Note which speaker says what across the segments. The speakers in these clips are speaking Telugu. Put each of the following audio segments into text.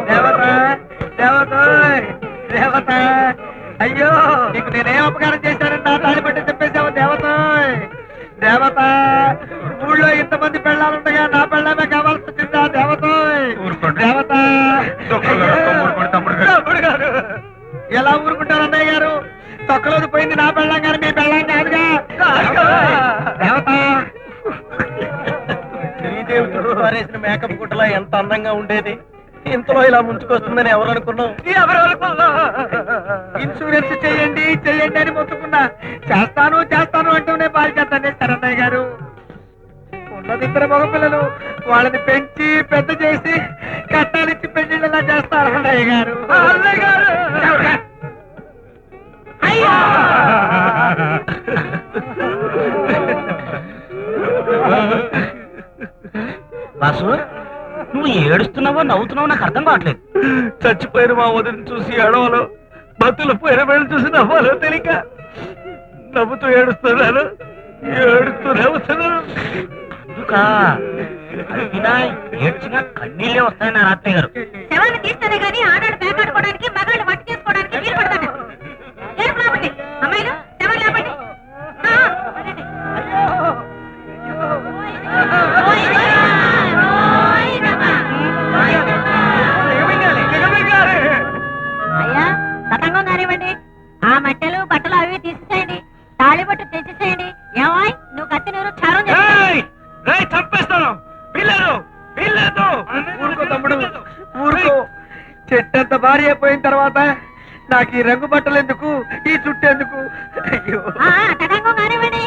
Speaker 1: దేవత దేవత దేవత అయ్యో నీకు నేనేం అపకారం చేశానని నా తాళి పట్టి చెప్పేశావు దేవత దేవత ఊళ్ళో ఇంతమంది పెళ్ళాలుండగా నా పెళ్ళమే కావాల్సి వచ్చిందా దేవత దేవత తమ్ముడు గారు ఎలా ఊరుకుంటారు అన్నయ్య గారు తొక్కలోది పోయింది నా పెళ్ళం గారు మీ పెళ్ళం కాదుగా దేవత శ్రీదేవితో పారేసిన మేకప్ గుట్టలా ఎంత అందంగా ఉండేది ఇంతలో ఇలా ముంచుకొస్తుందని ఎవరు అనుకున్నావు ఇన్సూరెన్స్ చేయండి చేయండి అని మొత్తుకున్నా చేస్తాను చేస్తాను అంటూనే బాధ్యతనే శరణయ్య గారు ఉన్నది ఇద్దరు మగపిల్లలు వాళ్ళని పెంచి పెద్ద చేసి కట్టాలిచ్చి పెళ్లిళ్ళలా చేస్తారు అన్నయ్య గారు
Speaker 2: బాసు నువ్వు ఏడుస్తున్నావో నవ్వుతున్నావో నాకు అర్థం కావట్లేదు.
Speaker 1: చచ్చిపోయిన మా వదిలిని చూసి ఏడవలో బతులు పోయిన వేళ చూసి నవ్వాలో తెలియక నవ్వుతూ ఏడుస్తున్నాను ఏడుస్తూ నవ్వుతున్నాను.
Speaker 2: అందుకా ఏడ్చినా కన్నీళ్ళే వస్తాయని నా రాత్రి గారు.
Speaker 3: శవాన్ని తీస్తేనే గానీ ఆడాడు పేకాడుకోవడానికి మగాళ్ళు వంట చేసుకోవడానికి వీలు పడతాడు. ఏడుపు లేపండి అమ్మాయిలు, శవాన్ని లేపండి. అయ్యా తతంగం కానివ్వండి, ఆ మట్టెలు బట్టలు అవి తీసేసేయండి, తాళి బట్టు తెచ్చేసేయండి. ఏమాయ్ నువ్వు కత్తి నూరు క్షారం
Speaker 1: చంపేస్తాను ఊరుకో తమ్ముడు ఊరుకో. చెట్టంత భారీ అయిపోయిన తర్వాత నాకు ఈ రంగు బట్టలు ఎందుకు ఈ చుట్టూ ఎందుకు? అయ్యో
Speaker 3: తతంగం కానివ్వండి.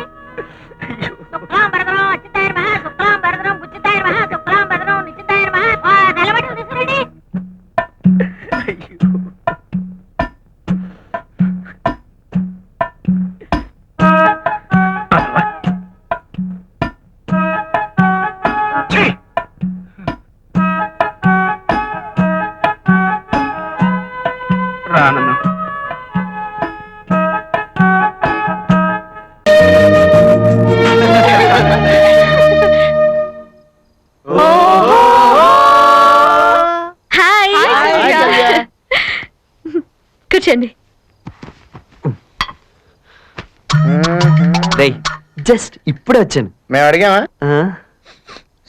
Speaker 3: శుక్లాం భరతరం అచ్యుతాయర్ మహా, శుక్లాం భరతరం బుచ్చితాయర్ మహా, శుక్లాం భరతరం నిశ్చితాయర్ మహా. తెల్లబట్టలు తీసుకురండి.
Speaker 1: రానన్నా
Speaker 3: కూర్చోండి.
Speaker 4: జస్ట్ ఇప్పుడే వచ్చాను.
Speaker 5: మేము అడిగామా?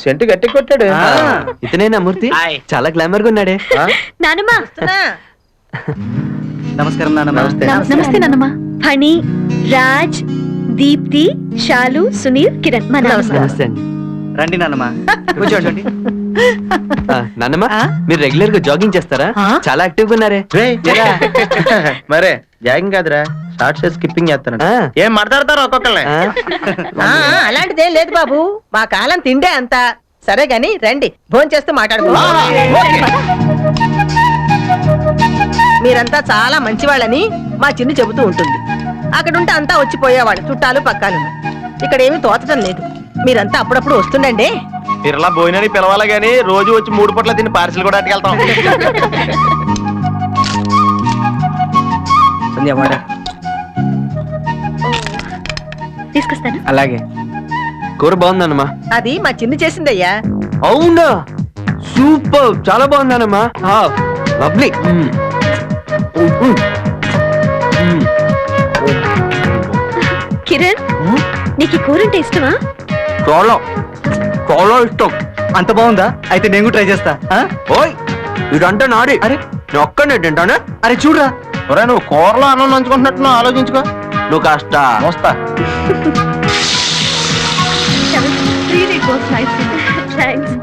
Speaker 5: సెంటు గట్టి కొట్టాడు.
Speaker 4: ఇతనేనా మూర్తి? చాలా గ్లామర్ గా ఉన్నాడే.
Speaker 3: నానమ్మా
Speaker 4: నమస్కారం నాన్నమ్మ.
Speaker 3: నమస్తే నానమ్మా. ఫణి, రాజ్, దీప్తి, శాలు, సునీల్, కిరణ్.
Speaker 4: నమస్తే అండి.
Speaker 2: రండి నాన్నమ్మ కూర్చోండి.
Speaker 4: నాన్నమ్మ మీరు రెగ్యులర్ గా జాగింగ్ చేస్తారా? చాలా యాక్టివ్ గా ఉన్నారే.
Speaker 5: మరే జాగింగ్ కాదురా, షార్ట్స్ స్కిప్పింగ్ చేస్తాను. ఏం మాట్లాడతారు ఒక్కొక్కళ్ళని?
Speaker 6: అలాంటిదేం లేదు బాబు, మా కాలం తిండే అంతా. సరే గాని రండి భోజనం చేస్తూ మాట్లాడుకో. మీరంతా చాలా మంచివాళ్ళని మా చిన్ను చెబుతూ ఉంటుంది. అక్కడుంటే అంతా వచ్చిపోయేవాళ్ళు చుట్టాలు పక్కాలు. ఇక్కడ ఏమీ తోచడం లేదు. మీరంతా అప్పుడప్పుడు వస్తుండండి.
Speaker 5: తిరలా భోజనాన్ని పిలవాలి గాని రోజు వచ్చి 3 పూట్ల తిని పార్సిల్ కూడా అట్టుకెళ్తాం.
Speaker 3: తీసుకొస్తాను.
Speaker 4: అలాగే. కూర బాగుందన్నమా?
Speaker 6: అది మా చిన్ను చేసిందయ్యా.
Speaker 4: అవునా? సూపర్, చాలా బాగుందన్నమా. లవ్లీ.
Speaker 3: కిరణ్ నీకు కూర అంటే ఇష్టమా?
Speaker 4: చాలా చాలా ఇష్టం.
Speaker 2: అంత బాగుందా? అయితే నేను ట్రై చేస్తా.
Speaker 4: ఓయ్ ఇదంటే నాడి. అరే నేను ఒక్కనే తింటానే.
Speaker 2: అరే చూడరా,
Speaker 5: నువ్వు కూరలో అన్నం నంచుకుంటున్నట్టు ఆలోచించుకో.
Speaker 4: నువ్వు కాస్త
Speaker 5: మోస్తా.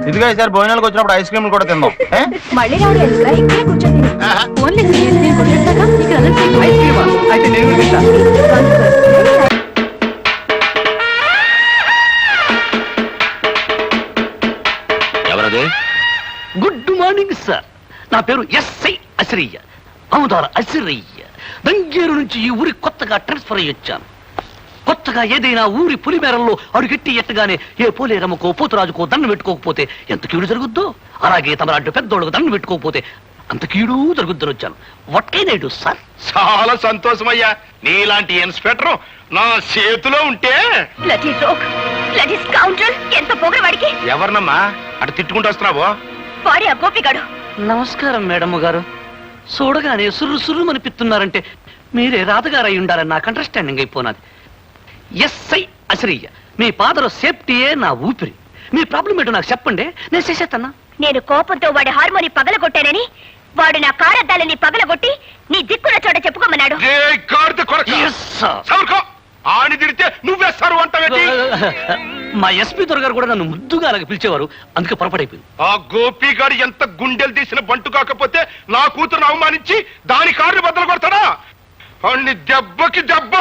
Speaker 5: ఇదిగా ఈసారి భోజనాలకు వచ్చినప్పుడు ఐస్ క్రీమ్ కూడా తిందాం.
Speaker 3: మళ్ళీ కూర్చొని
Speaker 2: అయితే నేను తింటా.
Speaker 7: ఎవరది? గుడ్ మార్నింగ్ సార్, నా పేరు ఎస్ఐ అసిరయ్య, అముదార అసిరయ్య. దంగేరు నుంచి ఈ ఊరి కొత్తగా ట్రాన్స్ఫర్ అయ్యి వచ్చాను. కొత్తగా ఏదైనా ఊరి పులిమేరల్లో అడుగెట్టి ఎట్టగానే ఏ పోలేరమ్మకో పోతురాజుకో దండం పెట్టుకోకపోతే ఎంత కీడు జరుగుద్దో, అలాగే తమలాంటి పెద్దోళ్ళకు దండం పెట్టుకోకపోతే అంత కీడు జరుగుద్దని వచ్చాను. What can I do sir?
Speaker 8: చాలా సంతోషమయ్యా, నీలాంటి ఇన్స్పెక్టర్ నా చేతిలో ఉంటే.
Speaker 3: ఎంత పొగరు వాడికి.
Speaker 8: ఎవరినమ్మా? అటు తిట్టుకుంటూ వస్తున్నావు
Speaker 3: వాడి ఆ గోపిగాడు.
Speaker 7: నమస్కారం మేడం గారు. చూడగానే సుర్రు సుర్రు అనిపిస్తున్నారంటే మీరే రాధగారు అయి ఉండాలని నాకు అండర్స్టాండింగ్ అయిపోయినది. ఎస్ఐ అసిరయ్య, మీ ఫాదర్ సేఫ్టీయే నా ఊపిరి. మీ ప్రాబ్లం ఏంటో నాకు చెప్పండి, నేను చేసేస్తాను.
Speaker 3: నేను కోపంతో వాడి హార్మోని పగలగొట్టానని వాడు నా కారద్దాలని పగలగొట్టి నీ దిక్కున్న చోట చెప్పుకోమన్నాడు.
Speaker 8: ఆని తిడితే నువ్వేస్తారు అంటావేంటి?
Speaker 7: మా ఎస్పీ గారు కూడా నన్ను ముద్దుగా అలాగ పిలిచేవారు, అందుకే పొరపడైపోయింది.
Speaker 8: ఆ గోపిగాడు ఎంత గుండెలు తీసిన బంటు కాకపోతే నా కూతురును అవమానించి దాని కారుని బద్దలు కొడతాడా? అన్ని దెబ్బకి దెబ్బ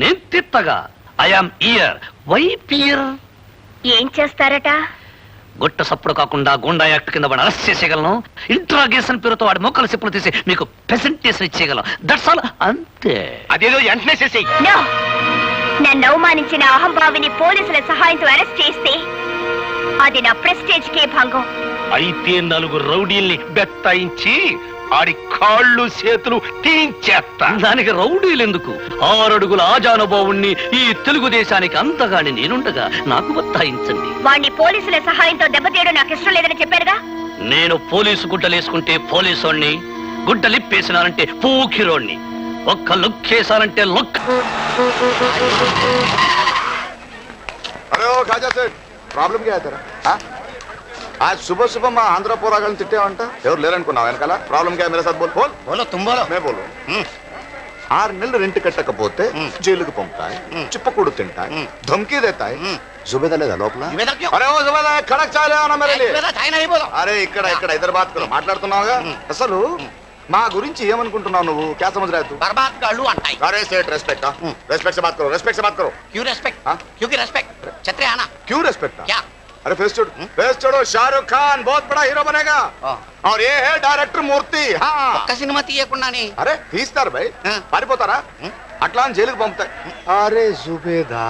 Speaker 7: నేను తిత్తగా ఐఆమ్ ఇయర్ వైప్ ఇయర్.
Speaker 3: ఏం చేస్తారట?
Speaker 7: గొట్ట సప్పుడు కాకుండా గుండా యాక్ట్ కింద వాడు అరెస్ట్ చేసేయగలను. ఇంట్రాగేషన్ పేరుతో వాడి మొక్కల చెప్పులు తీసి మీకు ప్రెసెంటేషన్ ఇచ్చేయగలను. దట్స్ ఆల్, అంతే.
Speaker 8: అదేదో వెంటనే చేసేయి.
Speaker 3: నో, నన్ను అవమానించిన అహంభావిని పోలీసుల సహాయంతో అరెస్ట్ చేస్తే అది నా ప్రెస్టేజ్ కే భంగం.
Speaker 8: అయితే 4 రౌడీల్ని బెత్తాయించి ఆడి కాళ్ళు చేతులు తీయించేస్తా.
Speaker 7: దానికి రౌడీలు ఎందుకు? 6 అడుగుల ఆజానుభావుణ్ణి ఈ తెలుగుదేశానికి అంతగాని నేనుండగా నాకు బత్తాయించండి.
Speaker 3: వాణ్ణి పోలీసుల సహాయంతో దెబ్బతీయడం నాకు ఇష్టం లేదని చెప్పారుగా.
Speaker 7: నేను పోలీసు గుడ్డలేసుకుంటే పోలీసోణ్ణి, గుడ్డలిప్పేసినానంటే పూకిరోణ్ణి, ఒక్క లుక్కేసానంటే లుక్.
Speaker 9: अरे ओ खाजा सेठ प्रॉब्लम क्या है तेरा? हाँ? आज सुबह सुबह मैं आंध्र पोरागल तिट्टे अंटा ఎవరు లేరనుకున్నావు వెనకాల ప్రాబ్లం क्या है मेरे साथ बोल बोल
Speaker 5: బోలో తుమ్ బోలో.
Speaker 9: मैं बोलूं 6 నెలలు రెంట్ కట్టకపోతే జైలుకు పంపుతాయి, చిప్పకూడు తింటాయి, ధమ్కీ దేతాయి. జుబేదా లేదా లోపల? అరే ఓ జుబేదా కడక్ చాయ్ లేవనా మేరే లియే? అరే ఇక్కడ ఇక్కడ ఇద్దరు బాత్ కరో, మాట్లాడుతున్నావుగా. అసలు మా గురించి ఏమనుకుంటున్నావు నువ్వు? क्या समझ रहा है तू?
Speaker 5: బర్బాద్ గాళ్ళు అంటాయి.
Speaker 9: अरे सेठ रेस्पेक्ट रेस्पेक्ट से बात करो, रेस्पेक्ट से बात करो.
Speaker 5: క్యూ రెస్పెక్ట్?
Speaker 9: हाँ?
Speaker 5: క్యూకి రెస్పెక్ట్ छतरे आना.
Speaker 9: क्यों रेस्पेक्ट?
Speaker 5: क्या?
Speaker 9: अरे फेस छोड़ो. शाहरुख खान बहुत बड़ा हीरो बनेगा और ये है डायरेक्टर मूर्ति. हाँ
Speaker 5: ఒక్క సినిమా తీయకుండానే.
Speaker 9: అరే తీస్తారు భయ్, పారిపోతారా? అట్లా అని జైలుకు పంపుతాయి. అరే జుబేదా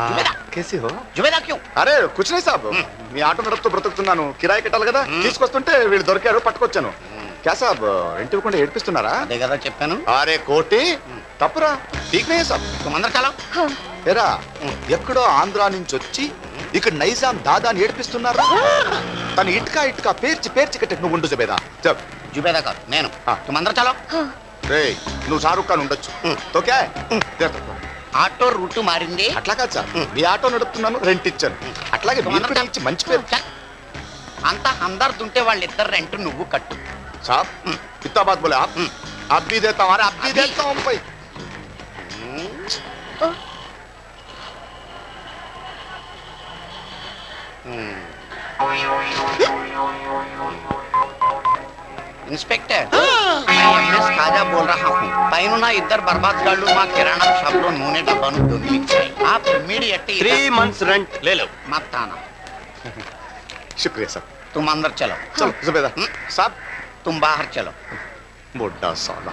Speaker 9: కేసి హో?
Speaker 5: జుబేదా క్యూ?
Speaker 9: అరే కుచ్ నహీ సాబ్, మీ ఆటో నడుపుతూ బ్రతుకుతున్నాను, కిరాయి కట్టాలి కదా. తీసుకొస్తుంటే వీళ్ళు దొరికారు, పట్టుకొచ్చాను. క్యా సాబ్ ఇంటి కూడా ఏడిపిస్తున్నారా?
Speaker 5: అదే కదా చెప్పాను.
Speaker 9: అరే కోటి తప్పురా, ఠీక్ నహీ సాబ్.
Speaker 5: తుమందర చాలో.
Speaker 9: ఎరా ఎక్కడో ఆంధ్రా నుంచి వచ్చి ఇక్కడ నైజాం దాదాని ఏడిపిస్తున్నారా? తన ఇటుక ఇటుక పేర్చి పేర్చి కట్టే నువ్వు ఉండు జుబేదా. చెప్
Speaker 5: జుబేదా కాదు నేను.
Speaker 9: हाँ.
Speaker 5: తుమందర చాలో.
Speaker 9: రే నువ్వు షారుఖ్ ఖాన్ ఉండొచ్చు, తోకే
Speaker 5: ఆటో రూట్ మారింది.
Speaker 9: అట్లా కాదు సార్, మీ ఆటో నడుపుతున్నాను, రెంట్ ఇచ్చాను. అట్లాగే మీరు కూడా ఇచ్చి మంచి పేరు.
Speaker 5: అంత అందరుతుంటే వాళ్ళిద్దరు రెంట్ నువ్వు కట్టు.
Speaker 9: साहब कितना बात बोले आप भी देता हूँ, आप भी देता हूँ भाई.
Speaker 5: इंस्पेक्टर मैं एमएस खाजा बोल रहा हूँ. పైన ఇద్దరు బర్బాద్ గాళ్ళు మా కిరాణా షాప్ లో నూనె డబ్బాను దొంగిలించాయి. आप इमीडिएटली
Speaker 9: 3 months rent ले लो.
Speaker 5: मत आना.
Speaker 9: शुक्रिया साहब.
Speaker 5: तुम अंदर चलो.
Speaker 9: चलो जुबेदा साहब
Speaker 5: तुम बाहर चलो.
Speaker 9: बुड्ढा साला.